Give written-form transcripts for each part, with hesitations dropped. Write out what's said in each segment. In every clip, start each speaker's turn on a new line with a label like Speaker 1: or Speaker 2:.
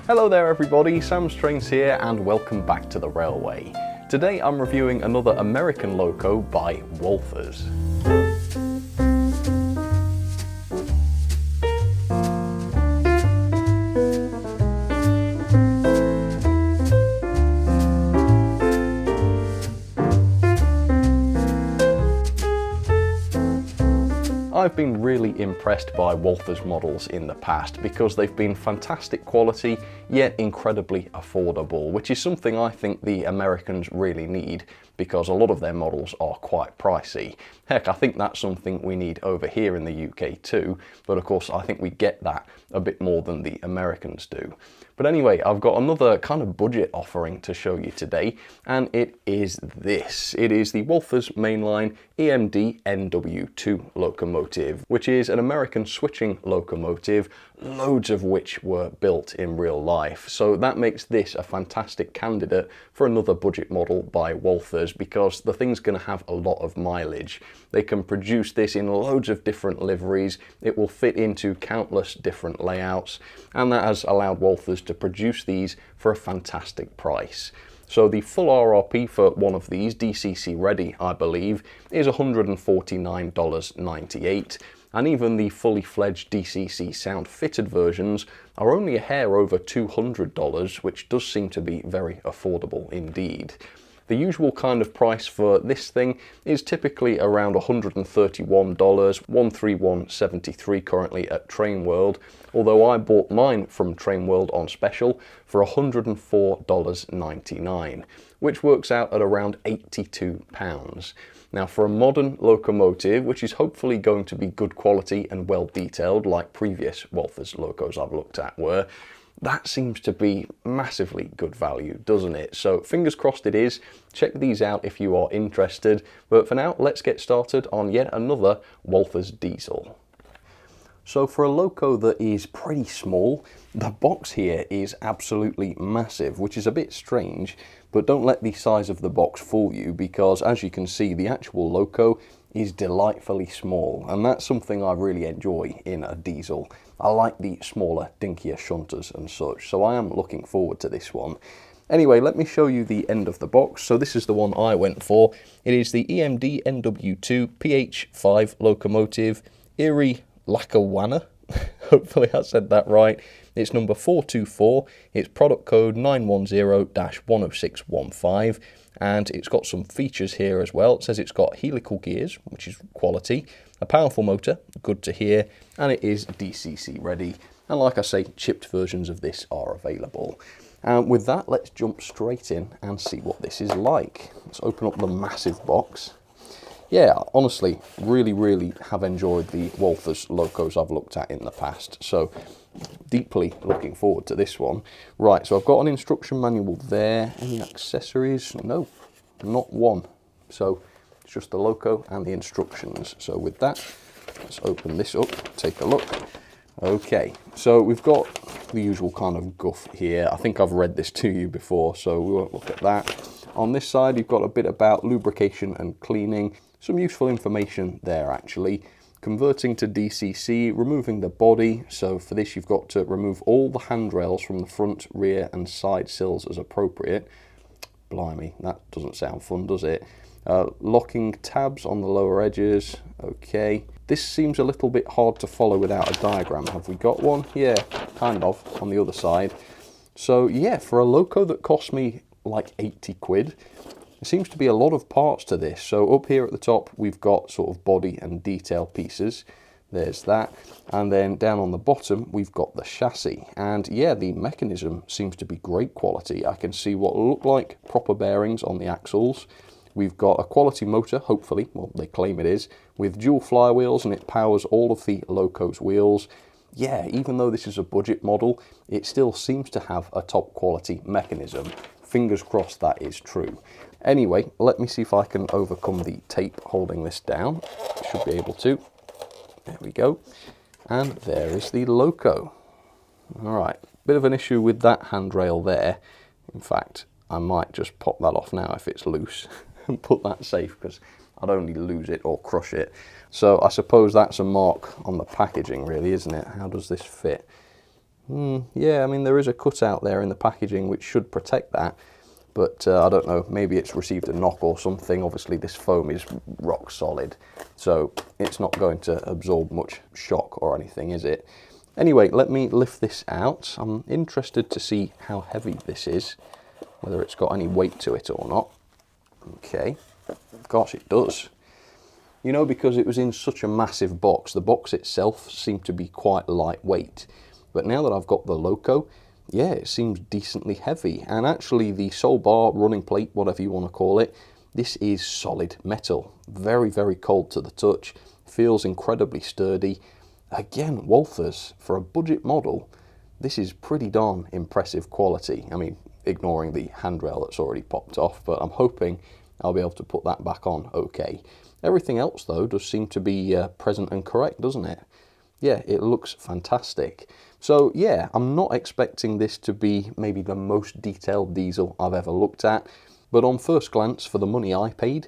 Speaker 1: Hello there everybody, Sam's Trains here and welcome back to the railway. Today I'm reviewing another American loco by Walthers. I've been really impressed by Walthers models in the past because they've been fantastic quality yet incredibly affordable, which is something I think the Americans really need because a lot of their models are quite pricey. Heck, I think that's something we need over here in the UK too, but of course I think we get that a bit more than the Americans do. But anyway, I've got another kind of budget offering to show you today, and it is this. It is the Walthers mainline EMD NW2 locomotive, which is an American switching locomotive, loads of which were built in real life. So that makes this a fantastic candidate for another budget model by Walthers because the thing's going to have a lot of mileage. They can produce this in loads of different liveries, it will fit into countless different layouts, and that has allowed Walthers to produce these for a fantastic price. So the full RRP for one of these, DCC ready I believe, is $149.98, and even the fully fledged DCC sound fitted versions are only a hair over $200, which does seem to be very affordable indeed. The usual kind of price for this thing is typically around $131, $131.73 currently at Train World, although I bought mine from Train World on special for $104.99, which works out at around £82. Now for a modern locomotive, which is hopefully going to be good quality and well detailed like previous Walthers locos I've looked at were, that seems to be massively good value, doesn't it? So fingers crossed it is. Check these out if you are interested. But for now, let's get started on yet another Walthers diesel. So for a loco that is pretty small, the box here is absolutely massive, which is a bit strange, but don't let the size of the box fool you because as you can see, the actual loco is delightfully small, and that's something I really enjoy in a diesel. I like the smaller, dinkier shunters and such, so I am looking forward to this one. Anyway, let me show you the end of the box. So this is the one I went for. It is the EMD NW2 PH5 locomotive, Erie Lackawanna. Hopefully I said that right. It's number 424, it's product code 910-10615, and it's got some features here as well. It says it's got helical gears, which is quality, a powerful motor, good to hear, and it is DCC ready. And like I say, chipped versions of this are available. And with that, let's jump straight in and see what this is like. Let's open up the massive box. Yeah, honestly, really have enjoyed the Walthers locos I've looked at in the past, so deeply looking forward to this one. Right, so I've got an instruction manual there. Any accessories? No, not one. So it's just the loco and the instructions. So with that, let's open this up, take a look. Okay, so we've got the usual kind of guff here. I think I've read this to you before, so we won't look at that. On this side, you've got a bit about lubrication and cleaning. Some useful information there actually. Converting to DCC, removing the body. So for this you've got to remove all the handrails from the front, rear and side sills as appropriate. Blimey, that doesn't sound fun, does it? Locking tabs on the lower edges. Okay. This seems a little bit hard to follow without a diagram. Have we got one? Yeah, kind of, on the other side. So yeah, for a loco that cost me like 80 quid, there seems to be a lot of parts to this. So up here at the top, we've got sort of body and detail pieces. There's that. And then down on the bottom, we've got the chassis. And yeah, the mechanism seems to be great quality. I can see what look like proper bearings on the axles. We've got a quality motor, hopefully, well, they claim it is, with dual flywheels, and it powers all of the loco's wheels. Yeah, even though this is a budget model, it still seems to have a top quality mechanism. Fingers crossed that is true. Anyway, let me see if I can overcome the tape holding this down. Should be able to. There we go. And there is the loco. Alright, bit of an issue with that handrail there. In fact, I might just pop that off now if it's loose and put that safe because I'd only lose it or crush it. So I suppose that's a mark on the packaging really, isn't it? How does this fit? Yeah, I mean, there is a cutout there in the packaging which should protect that, but I don't know, maybe it's received a knock or something. Obviously this foam is rock solid, so it's not going to absorb much shock or anything, is it? Anyway, let me lift this out. I'm interested to see how heavy this is, whether it's got any weight to it or not. Okay, gosh, it does. You know, because it was in such a massive box, the box itself seemed to be quite lightweight. But now that I've got the loco, yeah, it seems decently heavy. And actually the sole bar, running plate, whatever you want to call it, this is solid metal. Very, very cold to the touch. Feels incredibly sturdy. Again, Walthers, for a budget model, this is pretty darn impressive quality. I mean, ignoring the handrail that's already popped off, but I'm hoping I'll be able to put that back on okay. Everything else, though, does seem to be present and correct, doesn't it? Yeah, it looks fantastic. So yeah, I'm not expecting this to be maybe the most detailed diesel I've ever looked at, but on first glance, for the money I paid,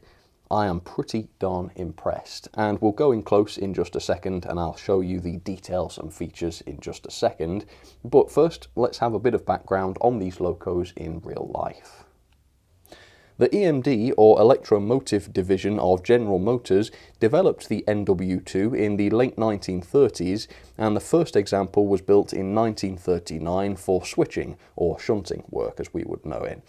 Speaker 1: I am pretty darn impressed. And we'll go in close in just a second and I'll show you the details and features in just a second. But first, let's have a bit of background on these locos in real life. The EMD, or Electromotive Division of General Motors, developed the NW2 in the late 1930s, and the first example was built in 1939 for switching, or shunting work as we would know it.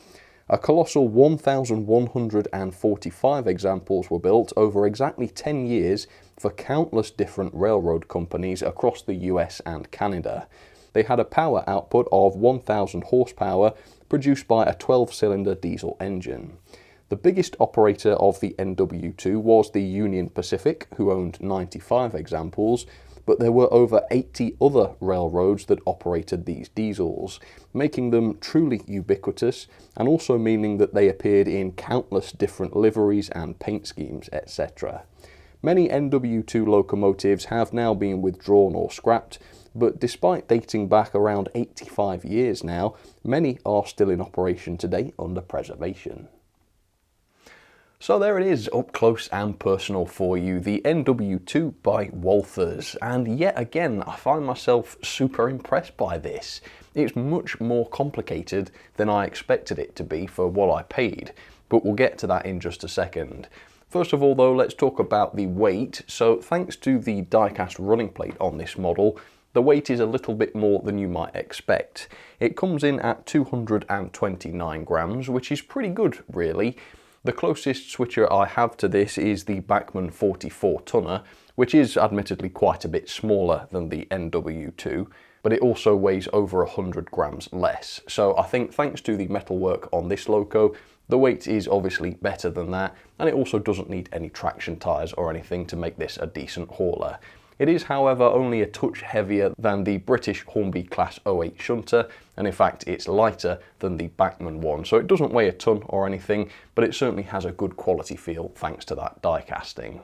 Speaker 1: A colossal 1,145 examples were built over exactly 10 years for countless different railroad companies across the US and Canada. They had a power output of 1,000 horsepower, produced by a 12-cylinder diesel engine. The biggest operator of the NW2 was the Union Pacific, who owned 95 examples, but there were over 80 other railroads that operated these diesels, making them truly ubiquitous, and also meaning that they appeared in countless different liveries and paint schemes, etc. Many NW2 locomotives have now been withdrawn or scrapped, but despite dating back around 85 years now, many are still in operation today under preservation. So there it is, up close and personal for you, the NW2 by Walthers. And yet again, I find myself super impressed by this. It's much more complicated than I expected it to be for what I paid, but we'll get to that in just a second. First of all though, let's talk about the weight. So thanks to the die-cast running plate on this model, the weight is a little bit more than you might expect. It comes in at 229 grams, which is pretty good really. The closest switcher I have to this is the Bachmann 44 tonner, which is admittedly quite a bit smaller than the NW2, but it also weighs over 100 grams less. So I think thanks to the metalwork on this loco, the weight is obviously better than that, and it also doesn't need any traction tyres or anything to make this a decent hauler. It is, however, only a touch heavier than the British Hornby Class 08 shunter, and in fact it's lighter than the Bachmann one, so it doesn't weigh a ton or anything, but it certainly has a good quality feel thanks to that die casting.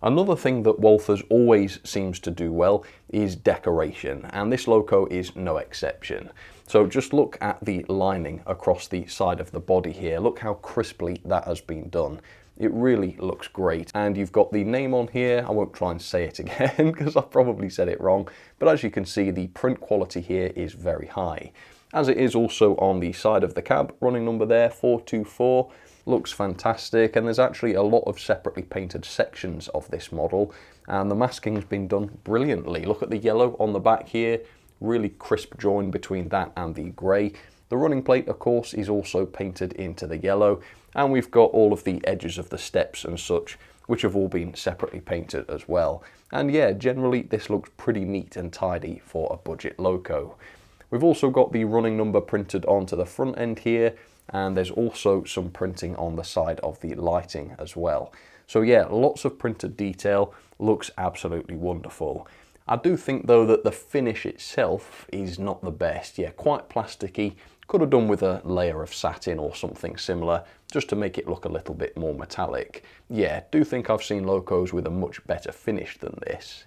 Speaker 1: Another thing that Walthers always seems to do well is decoration, and this loco is no exception. So just look at the lining across the side of the body here. Look how crisply that has been done. It really looks great, and you've got the name on here. I won't try and say it again because I probably said it wrong, but as you can see, the print quality here is very high, as it is also on the side of the cab. Running number there, 424, looks fantastic, and there's actually a lot of separately painted sections of this model, and the masking's been done brilliantly. Look at the yellow on the back here, really crisp join between that and the grey. The running plate, of course, is also painted into the yellow, and we've got all of the edges of the steps and such, which have all been separately painted as well. And yeah, generally this looks pretty neat and tidy for a budget loco. We've also got the running number printed onto the front end here, and there's also some printing on the side of the lighting as well. So yeah, lots of printed detail, looks absolutely wonderful. I do think though that the finish itself is not the best. Yeah, quite plasticky. Could have done with a layer of satin or something similar, just to make it look a little bit more metallic. Yeah, do think I've seen locos with a much better finish than this.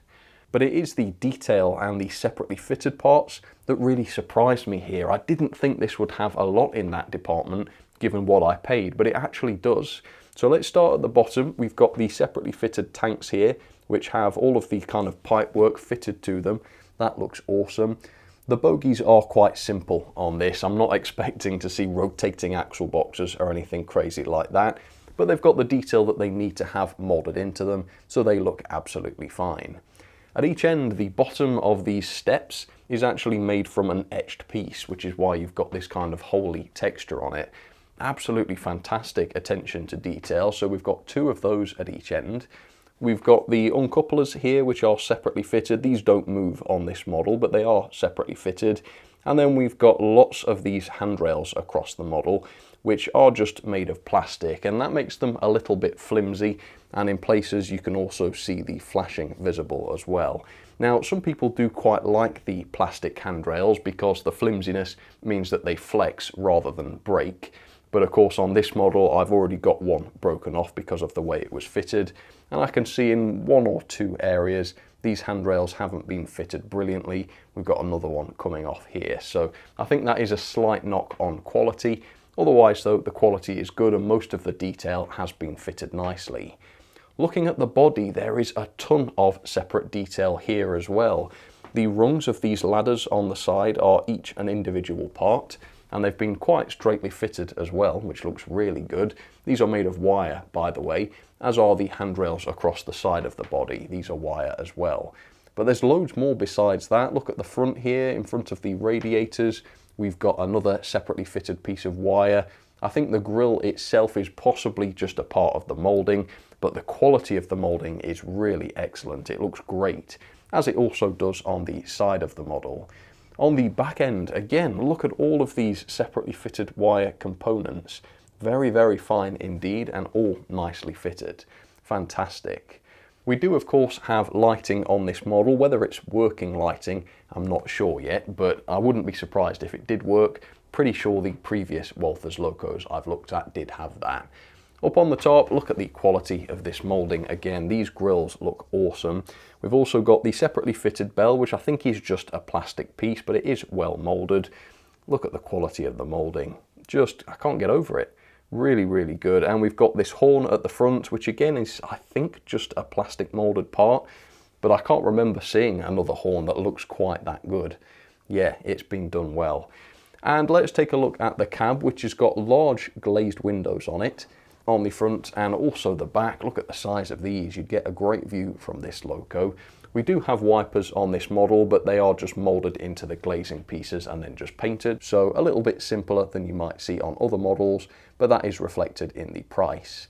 Speaker 1: But it is the detail and the separately fitted parts that really surprised me here. I didn't think this would have a lot in that department, given what I paid, but it actually does. So let's start at the bottom. We've got the separately fitted tanks here, which have all of the kind of pipe work fitted to them. That looks awesome. The bogies are quite simple on this. I'm not expecting to see rotating axle boxes or anything crazy like that, but they've got the detail that they need to have molded into them, so they look absolutely fine. At each end, the bottom of these steps is actually made from an etched piece, which is why you've got this kind of holy texture on it. Absolutely fantastic attention to detail. So we've got 2 of those at each end. We've got the uncouplers here, which are separately fitted. These don't move on this model, but they are separately fitted. And then we've got lots of these handrails across the model, which are just made of plastic, and that makes them a little bit flimsy, and in places you can also see the flashing visible as well. Now, some people do quite like the plastic handrails because the flimsiness means that they flex rather than break. But of course on this model I've already got one broken off because of the way it was fitted, and I can see in 1 or 2 areas these handrails haven't been fitted brilliantly. We've got another one coming off here, so I think that is a slight knock on quality. Otherwise though, the quality is good and most of the detail has been fitted nicely. Looking at the body, there is a ton of separate detail here as well. The rungs of these ladders on the side are each an individual part, and they've been quite straightly fitted as well, which looks really good. These are made of wire, by the way, as are the handrails across the side of the body. These are wire as well. But there's loads more besides that. Look at the front here, in front of the radiators. We've got another separately fitted piece of wire. I think the grille itself is possibly just a part of the moulding, but the quality of the moulding is really excellent. It looks great, as it also does on the side of the model. On the back end, again, look at all of these separately fitted wire components. Very, very fine indeed, and all nicely fitted. Fantastic. We do of course have lighting on this model. Whether it's working lighting, I'm not sure yet, but I wouldn't be surprised if it did work. Pretty sure the previous Walthers locos I've looked at did have that. Up on the top, look at the quality of this moulding. Again, these grills look awesome. We've also got the separately fitted bell, which I think is just a plastic piece, but it is well moulded. Look at the quality of the moulding. Just, I can't get over it. Really, really good. And we've got this horn at the front, which again is, I think, just a plastic moulded part, but I can't remember seeing another horn that looks quite that good. Yeah, it's been done well. And let's take a look at the cab, which has got large glazed windows on it, on the front and also the back. Look at the size of these. You'd get a great view from this loco. We do have wipers on this model, but they are just moulded into the glazing pieces and then just painted. So a little bit simpler than you might see on other models, but that is reflected in the price.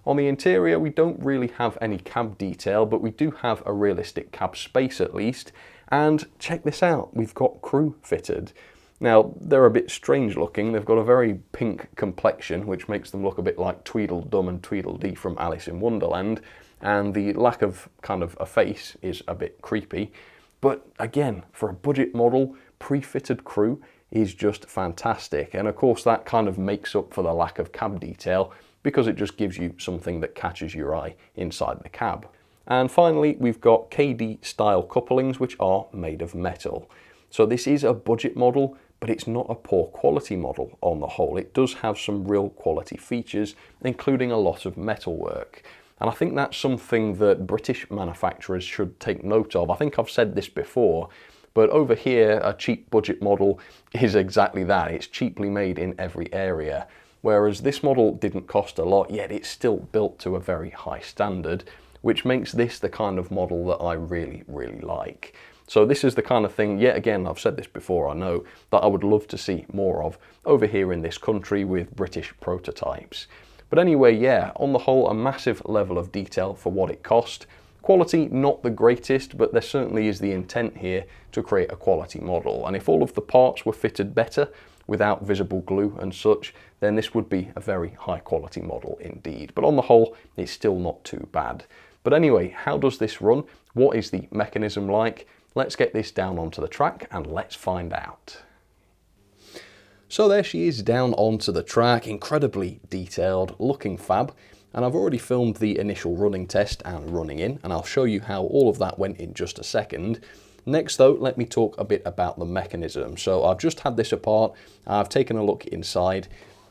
Speaker 1: On the interior, we don't really have any cab detail, but we do have a realistic cab space at least. And check this out, we've got crew fitted. Now, they're a bit strange looking. They've got a very pink complexion, which makes them look a bit like Tweedledum and Tweedledee from Alice in Wonderland. And the lack of kind of a face is a bit creepy. But again, for a budget model, pre-fitted crew is just fantastic. And of course, that kind of makes up for the lack of cab detail because it just gives you something that catches your eye inside the cab. And finally, we've got KD style couplings, which are made of metal. So this is a budget model, but it's not a poor quality model on the whole. It does have some real quality features, including a lot of metalwork. And I think that's something that British manufacturers should take note of. I think I've said this before, but over here, a cheap budget model is exactly that. It's cheaply made in every area. Whereas this model didn't cost a lot, yet it's still built to a very high standard, which makes this the kind of model that I really, really like. So this is the kind of thing, yet again, I've said this before, I know, that I would love to see more of over here in this country with British prototypes. But anyway, yeah, on the whole, a massive level of detail for what it cost. Quality, not the greatest, but there certainly is the intent here to create a quality model. And if all of the parts were fitted better, without visible glue and such, then this would be a very high quality model indeed. But on the whole, it's still not too bad. But anyway, how does this run? What is the mechanism like? Let's get this down onto the track and let's find out. So there she is down onto the track, incredibly detailed, looking fab. And I've already filmed the initial running test and running in, and I'll show you how all of that went in just a second. Next though, let me talk a bit about the mechanism. So I've just had this apart, I've taken a look inside,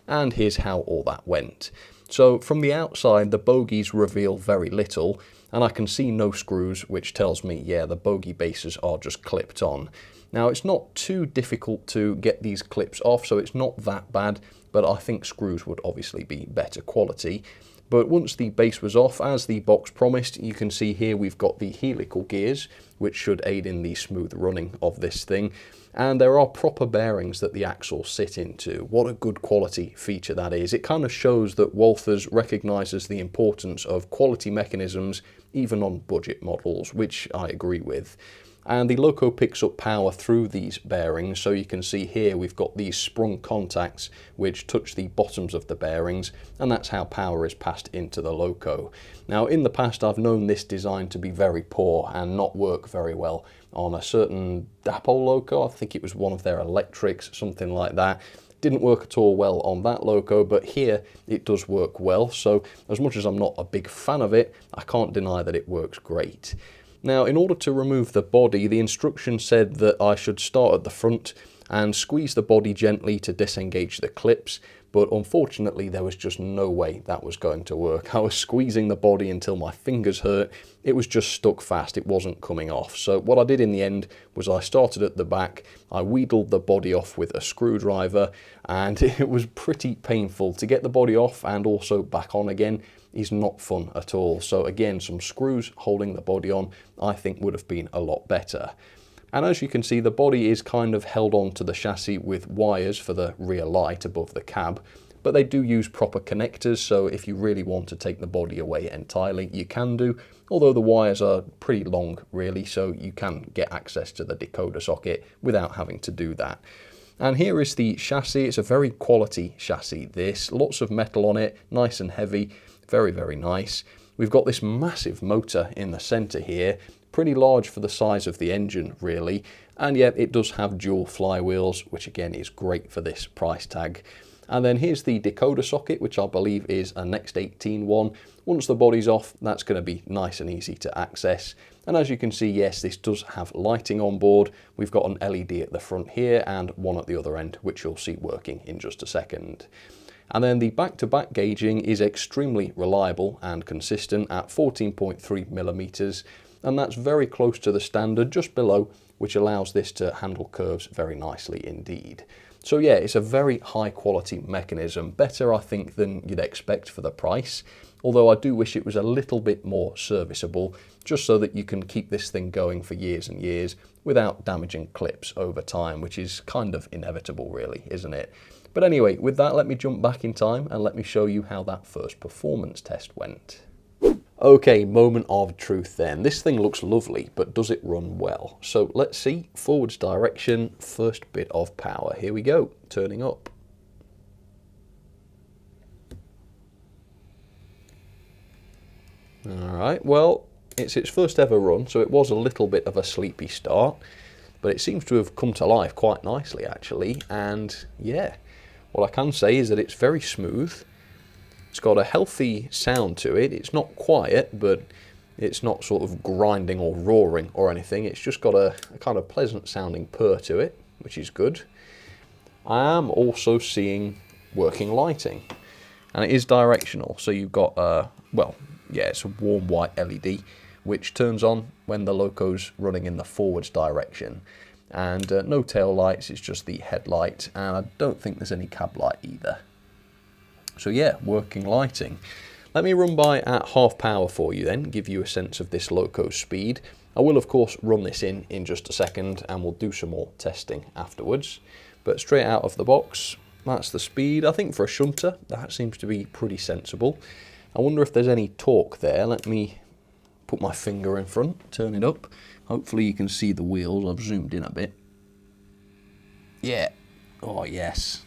Speaker 1: and here's how all that went. So from the outside, the bogies reveal very little, and I can see no screws, which tells me, yeah, the bogie bases are just clipped on. Now, it's not too difficult to get these clips off, so it's not that bad, but I think screws would obviously be better quality. But once the base was off, as the box promised, you can see here we've got the helical gears, which should aid in the smooth running of this thing. And there are proper bearings that the axles sit into. What a good quality feature that is. It kind of shows that Walthers recognises the importance of quality mechanisms even on budget models, which I agree with. And the loco picks up power through these bearings, so you can see here we've got these sprung contacts which touch the bottoms of the bearings, and that's how power is passed into the loco. Now, in the past I've known this design to be very poor and not work very well on a certain Dapol loco. I think it was one of their electrics, something like that. Didn't work at all well on that loco, but here it does work well. So as much as I'm not a big fan of it, I can't deny that it works great. Now, in order to remove the body, the instruction said that I should start at the front and squeeze the body gently to disengage the clips, but unfortunately there was just no way that was going to work. I was squeezing the body until my fingers hurt. It was just stuck fast, it wasn't coming off. So what I did in the end was I started at the back, I wheedled the body off with a screwdriver, and it was pretty painful. To get the body off and also back on again is not fun at all. So again, some screws holding the body on I think would have been a lot better. And as you can see, the body is kind of held on to the chassis with wires for the rear light above the cab, but they do use proper connectors, so if you really want to take the body away entirely, you can do, although the wires are pretty long really, so you can get access to the decoder socket without having to do that. And here is the chassis. It's a very quality chassis this, lots of metal on it, nice and heavy, very, very nice. We've got this massive motor in the centre here, pretty large for the size of the engine really, and yet it does have dual flywheels, which again is great for this price tag. And then here's the decoder socket, which I believe is a Next 18 one. Once the body's off, that's going to be nice and easy to access. And as you can see, yes, this does have lighting on board. We've got an LED at the front here and one at the other end, which you'll see working in just a second. And then the back-to-back gauging is extremely reliable and consistent at 14.3 millimeters, and that's very close to the standard, just below, which allows this to handle curves very nicely indeed. So yeah, it's a very high quality mechanism, better I think than you'd expect for the price, although I do wish it was a little bit more serviceable, just so that you can keep this thing going for years and years without damaging clips over time, which is kind of inevitable really, isn't it? But anyway, with that, let me jump back in time and let me show you how that first performance test went. Okay, moment of truth then. This thing looks lovely, but does it run well? So let's see, forwards direction, first bit of power. Here we go, turning up. All right, well, it's its first ever run, so it was a little bit of a sleepy start, but it seems to have come to life quite nicely actually, and yeah, what I can say is that it's very smooth. It's got a healthy sound to it. It's not quiet, but it's not sort of grinding or roaring or anything. It's just got a kind of pleasant sounding purr to it, which is good. I am also seeing working lighting, and it is directional. So you've got, well, yeah, it's a warm white LED, which turns on when the loco's running in the forwards direction. And no tail lights, it's just the headlight, and I don't think there's any cab light either. So yeah, working lighting. Let me run by at half power for you then, give you a sense of this loco's speed. I will of course run this in just a second and we'll do some more testing afterwards. But straight out of the box, that's the speed. I think for a shunter, that seems to be pretty sensible. I wonder if there's any torque there. Let me put my finger in front, turn it up. Hopefully you can see the wheels. I've zoomed in a bit. Yeah, oh yes.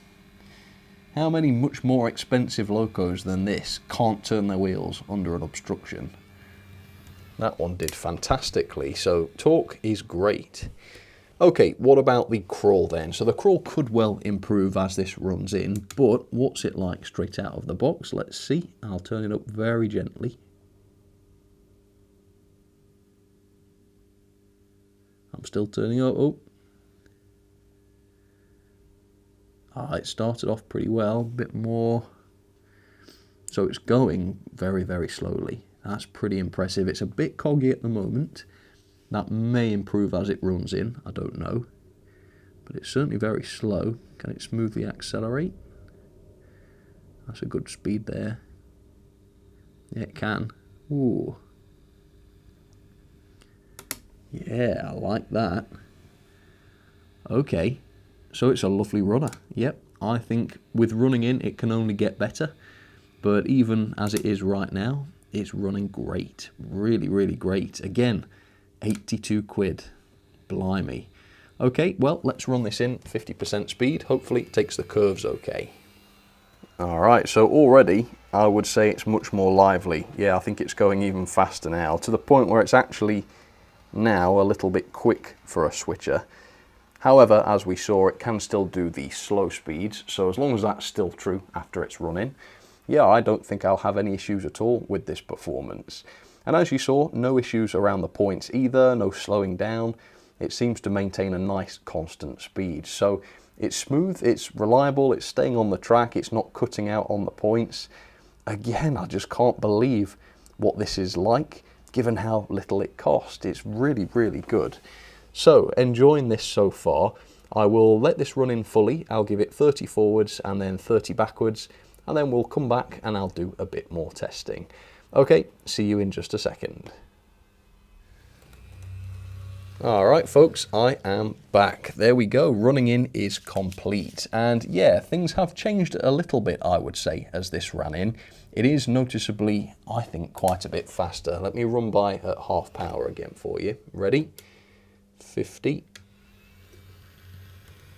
Speaker 1: How many much more expensive locos than this can't turn their wheels under an obstruction? That one did fantastically, so torque is great. Okay, what about the crawl then? So the crawl could well improve as this runs in, but what's it like straight out of the box? Let's see. I'll turn it up very gently. I'm still turning up. Oh. It started off pretty well, a bit more. So it's going very, very slowly. That's pretty impressive. It's a bit coggy at the moment. That may improve as it runs in, I don't know. But it's certainly very slow. Can it smoothly accelerate? That's a good speed there. Yeah, it can. Ooh. Yeah, I like that. Okay, so it's a lovely runner. Yep, I think with running in it can only get better. But even as it is right now, it's running great. Really, really great. Again, 82 quid. Blimey. Okay, well, let's run this in 50% speed. Hopefully it takes the curves okay. Alright, so already I would say it's much more lively. Yeah, I think it's going even faster now, to the point where it's actually now a little bit quick for a switcher. However, as we saw, it can still do the slow speeds, so as long as that's still true after it's running, yeah, I don't think I'll have any issues at all with this performance. And as you saw, no issues around the points either, no slowing down. It seems to maintain a nice constant speed. So it's smooth, it's reliable, it's staying on the track, it's not cutting out on the points. Again, I just can't believe what this is like, given how little it cost. It's really, really good. So, enjoying this so far. I will let this run in fully. I'll give it 30 forwards and then 30 backwards, and then we'll come back and I'll do a bit more testing. Okay, see you in just a second. Alright folks, I am back. There we go, running in is complete. And yeah, things have changed a little bit, I would say, as this ran in. It is noticeably, I think, quite a bit faster. Let me run by at half power again for you. Ready? 50.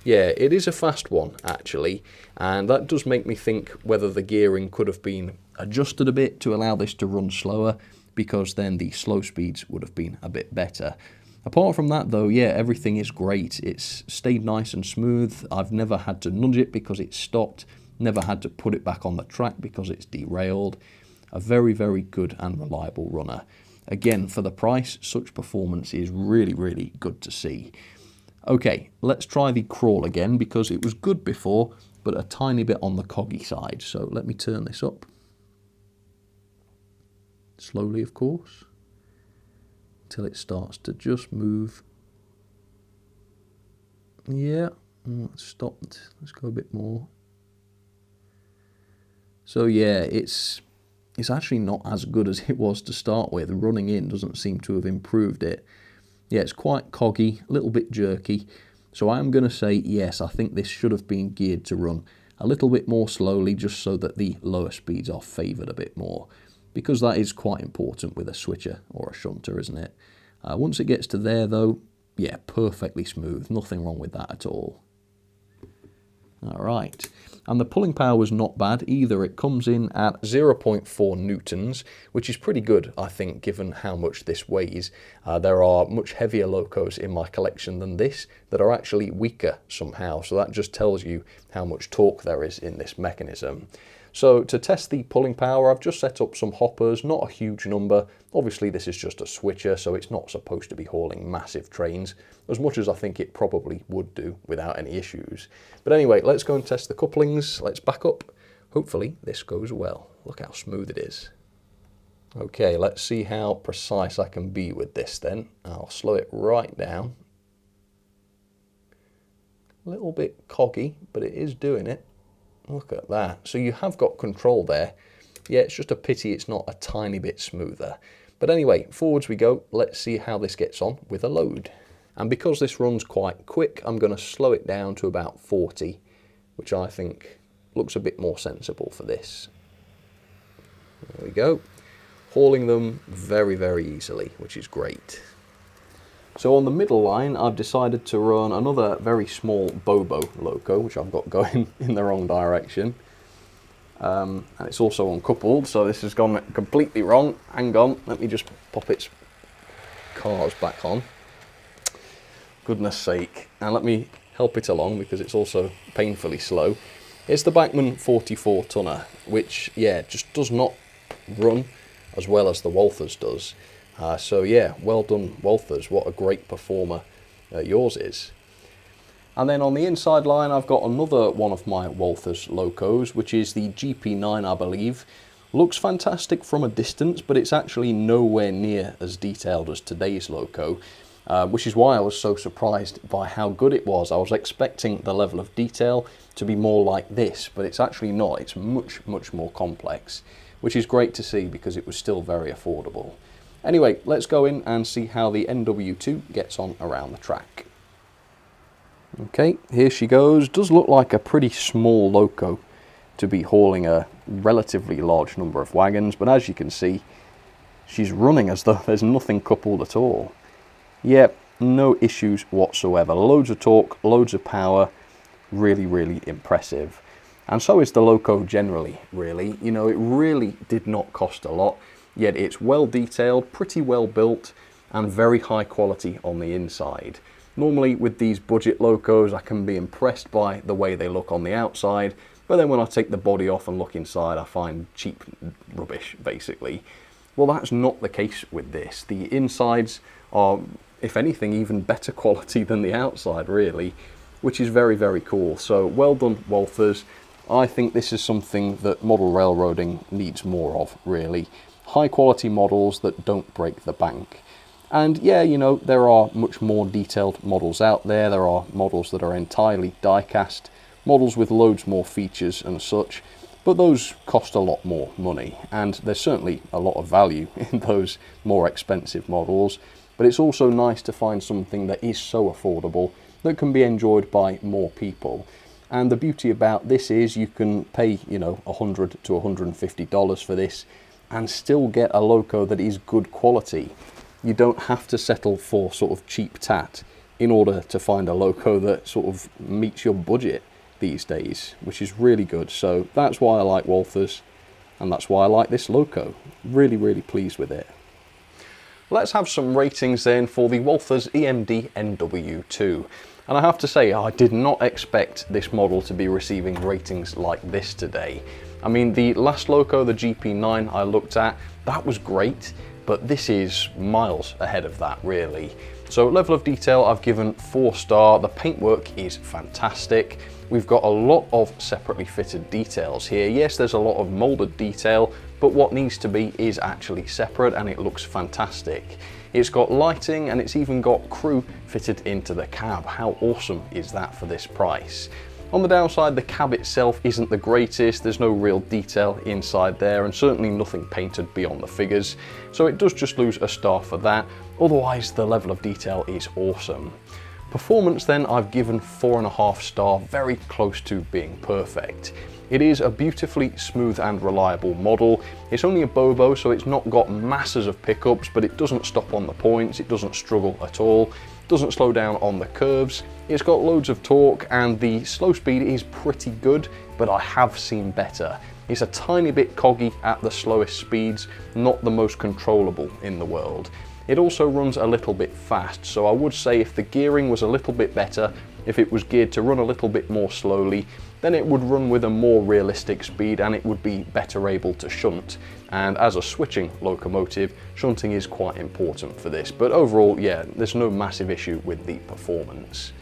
Speaker 1: Yeah, it is a fast one, actually. And that does make me think whether the gearing could have been adjusted a bit to allow this to run slower, because then the slow speeds would have been a bit better. Apart from that though, yeah, everything is great. It's stayed nice and smooth. I've never had to nudge it because it's stopped. Never had to put it back on the track because it's derailed. A very, very good and reliable runner. Again, for the price, such performance is really, really good to see. Okay, let's try the crawl again because it was good before, but a tiny bit on the coggy side. So let me turn this up. Slowly, of course. Till it starts to just move. Yeah, it's stopped. Let's go a bit more. So yeah, it's actually not as good as it was to start with. Running in doesn't seem to have improved it. Yeah, it's quite coggy, a little bit jerky. So I am going to say yes, I think this should have been geared to run a little bit more slowly, just so that the lower speeds are favoured a bit more. Because that is quite important with a switcher or a shunter, isn't it? Once it gets to there though, yeah, perfectly smooth, nothing wrong with that at all. Alright, and the pulling power was not bad either. It comes in at 0.4 newtons, which is pretty good, I think, given how much this weighs. There are much heavier locos in my collection than this that are actually weaker somehow, so that just tells you how much torque there is in this mechanism. So to test the pulling power, I've just set up some hoppers, not a huge number. Obviously this is just a switcher, so it's not supposed to be hauling massive trains, as much as I think it probably would do without any issues. But anyway, let's go and test the couplings. Let's back up. Hopefully this goes well. Look how smooth it is. Okay, let's see how precise I can be with this then. I'll slow it right down. A little bit coggy, but it is doing it. Look at that. So you have got control there. Yeah, it's just a pity it's not a tiny bit smoother. But anyway, forwards we go. Let's see how this gets on with a load. And because this runs quite quick, I'm going to slow it down to about 40, which I think looks a bit more sensible for this. There we go. Hauling them very, very easily, which is great. So on the middle line, I've decided to run another very small Bobo loco, which I've got going in the wrong direction. And it's also uncoupled, so this has gone completely wrong. Hang on, let me just pop its cars back on. Goodness sake. And let me help it along because it's also painfully slow. It's the Bachmann 44 tonner, which, yeah, just does not run as well as the Walthers does. So yeah, well done Walthers, what a great performer yours is. And then on the inside line I've got another one of my Walthers locos, which is the GP9 I believe. Looks fantastic from a distance, but it's actually nowhere near as detailed as today's loco, which is why I was so surprised by how good it was. I was expecting the level of detail to be more like this, but it's actually not. It's much, much more complex, which is great to see because it was still very affordable. Anyway, let's go in and see how the NW2 gets on around the track. Okay, here she goes. Does look like a pretty small loco to be hauling a relatively large number of wagons, but as you can see, she's running as though there's nothing coupled at all. Yep, no issues whatsoever. Loads of torque, loads of power, really, really impressive. And so is the loco generally, really. You know, it really did not cost a lot, yet it's well detailed, pretty well built, and very high quality on the inside. Normally with these budget locos, I can be impressed by the way they look on the outside, but then when I take the body off and look inside, I find cheap rubbish, basically. Well, that's not the case with this. The insides are, if anything, even better quality than the outside, really, which is very, very cool. So well done, Walthers. I think this is something that model railroading needs more of, really. High quality models that don't break the bank. And yeah, you know, there are much more detailed models out there. There are models that are entirely die-cast, models with loads more features and such, but those cost a lot more money, and there's certainly a lot of value in those more expensive models, but it's also nice to find something that is so affordable that can be enjoyed by more people. And the beauty about this is you can pay, you know, $100 to $150 for this and still get a loco that is good quality. You don't have to settle for sort of cheap tat in order to find a loco that sort of meets your budget these days, which is really good. So that's why I like Walthers, and that's why I like this loco. Really, really pleased with it. Let's have some ratings then for the Walthers EMD NW2. And I have to say, I did not expect this model to be receiving ratings like this today. I mean, the last loco, the GP9 I looked at, that was great, but this is miles ahead of that, really. So level of detail, I've given 4-star. The paintwork is fantastic. We've got a lot of separately fitted details here. Yes, there's a lot of molded detail, but what needs to be is actually separate, and it looks fantastic. It's got lighting, and it's even got crew fitted into the cab. How awesome is that for this price? On the downside, the cab itself isn't the greatest. There's no real detail inside there, and certainly nothing painted beyond the figures. So it does just lose a star for that. Otherwise, the level of detail is awesome. Performance then, I've given 4.5 star, very close to being perfect. It is a beautifully smooth and reliable model. It's only a Bobo, so it's not got masses of pickups, but it doesn't stop on the points, it doesn't struggle at all, doesn't slow down on the curves. It's got loads of torque, and the slow speed is pretty good, but I have seen better. It's a tiny bit coggy at the slowest speeds, not the most controllable in the world. It also runs a little bit fast, so I would say if the gearing was a little bit better, if it was geared to run a little bit more slowly, then it would run with a more realistic speed and it would be better able to shunt. And as a switching locomotive, shunting is quite important for this. But overall, yeah, there's no massive issue with the performance.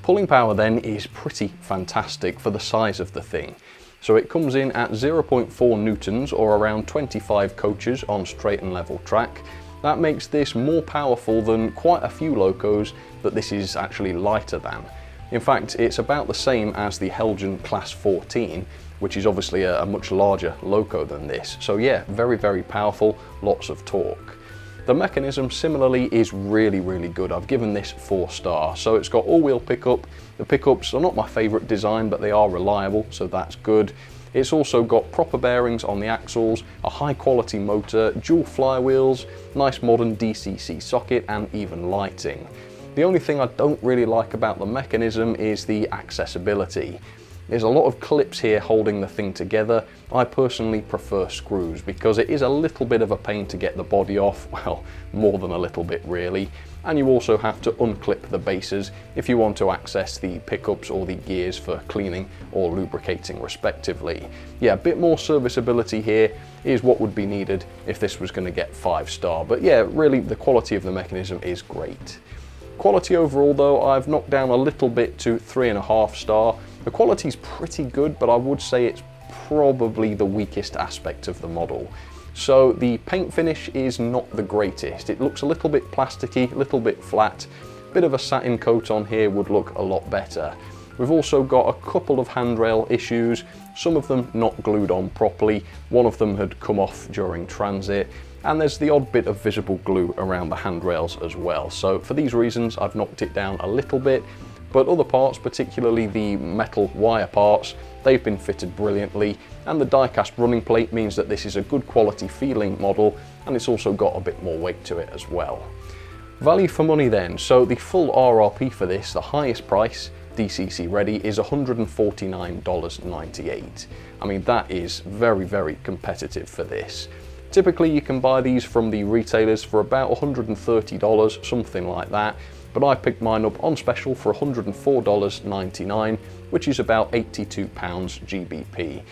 Speaker 1: Pulling power then is pretty fantastic for the size of the thing. So it comes in at 0.4 newtons, or around 25 coaches on straight and level track. That makes this more powerful than quite a few locos that this is actually lighter than. In fact, it's about the same as the Haulage Class 14, which is obviously a much larger loco than this. So yeah, very, very powerful, lots of torque. The mechanism similarly is really, really good. I've given this 4 star. So it's got all-wheel pickup. The pickups are not my favorite design, but they are reliable, so that's good. It's also got proper bearings on the axles, a high quality motor, dual flywheels, nice modern DCC socket, and even lighting. The only thing I don't really like about the mechanism is the accessibility. There's a lot of clips here holding the thing together. I personally prefer screws because it is a little bit of a pain to get the body off, well, more than a little bit really. And you also have to unclip the bases if you want to access the pickups or the gears for cleaning or lubricating respectively. Yeah, a bit more serviceability here is what would be needed if this was going to get 5 star. But yeah, really the quality of the mechanism is great. Quality overall though, I've knocked down a little bit to 3.5 star. The quality's pretty good, but I would say it's probably the weakest aspect of the model. So the paint finish is not the greatest. It looks a little bit plasticky, a little bit flat. A bit of a satin coat on here would look a lot better. We've also got a couple of handrail issues, some of them not glued on properly, one of them had come off during transit, and there's the odd bit of visible glue around the handrails as well. So for these reasons I've knocked it down a little bit, but other parts, particularly the metal wire parts, they've been fitted brilliantly, and the die-cast running plate means that this is a good quality feeling model, and it's also got a bit more weight to it as well. Value for money then, so the full RRP for this, the highest price, DCC ready, is $149.98. I mean, that is very, very competitive for this. Typically you can buy these from the retailers for about $130, something like that, but I picked mine up on special for $104.99, which is about £82 GBP.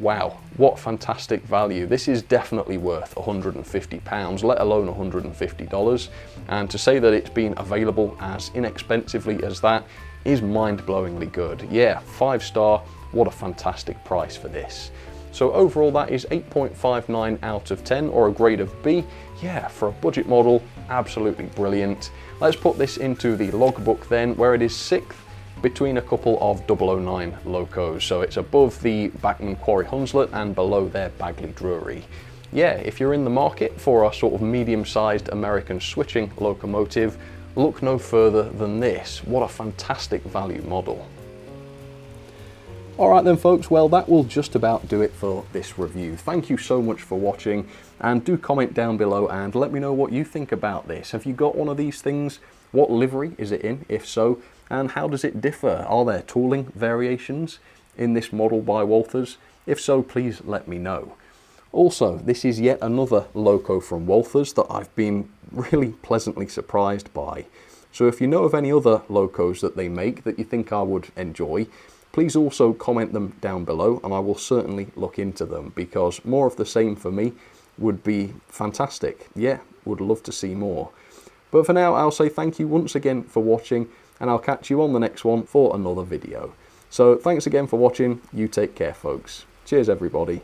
Speaker 1: Wow, what fantastic value. This is definitely worth £150, let alone $150. And to say that it's been available as inexpensively as that is mind-blowingly good. Yeah, 5-star, what a fantastic price for this. So overall that is 8.59 out of 10, or a grade of B. Yeah, for a budget model, absolutely brilliant. Let's put this into the logbook then, where it is 6th between a couple of 009 locos. So it's above the Bachmann Quarry Hunslet and below their Bagley Drury. Yeah, if you're in the market for a sort of medium-sized American switching locomotive, look no further than this. What a fantastic value model. Alright then folks, well that will just about do it for this review. Thank you so much for watching, and do comment down below and let me know what you think about this. Have you got one of these things? What livery is it in, if so, and how does it differ? Are there tooling variations in this model by Walthers? If so, please let me know. Also, this is yet another loco from Walthers that I've been really pleasantly surprised by. So if you know of any other locos that they make that you think I would enjoy, please also comment them down below and I will certainly look into them, because more of the same for me would be fantastic. Yeah, would love to see more. But for now, I'll say thank you once again for watching, and I'll catch you on the next one for another video. So thanks again for watching. You take care, folks. Cheers, everybody.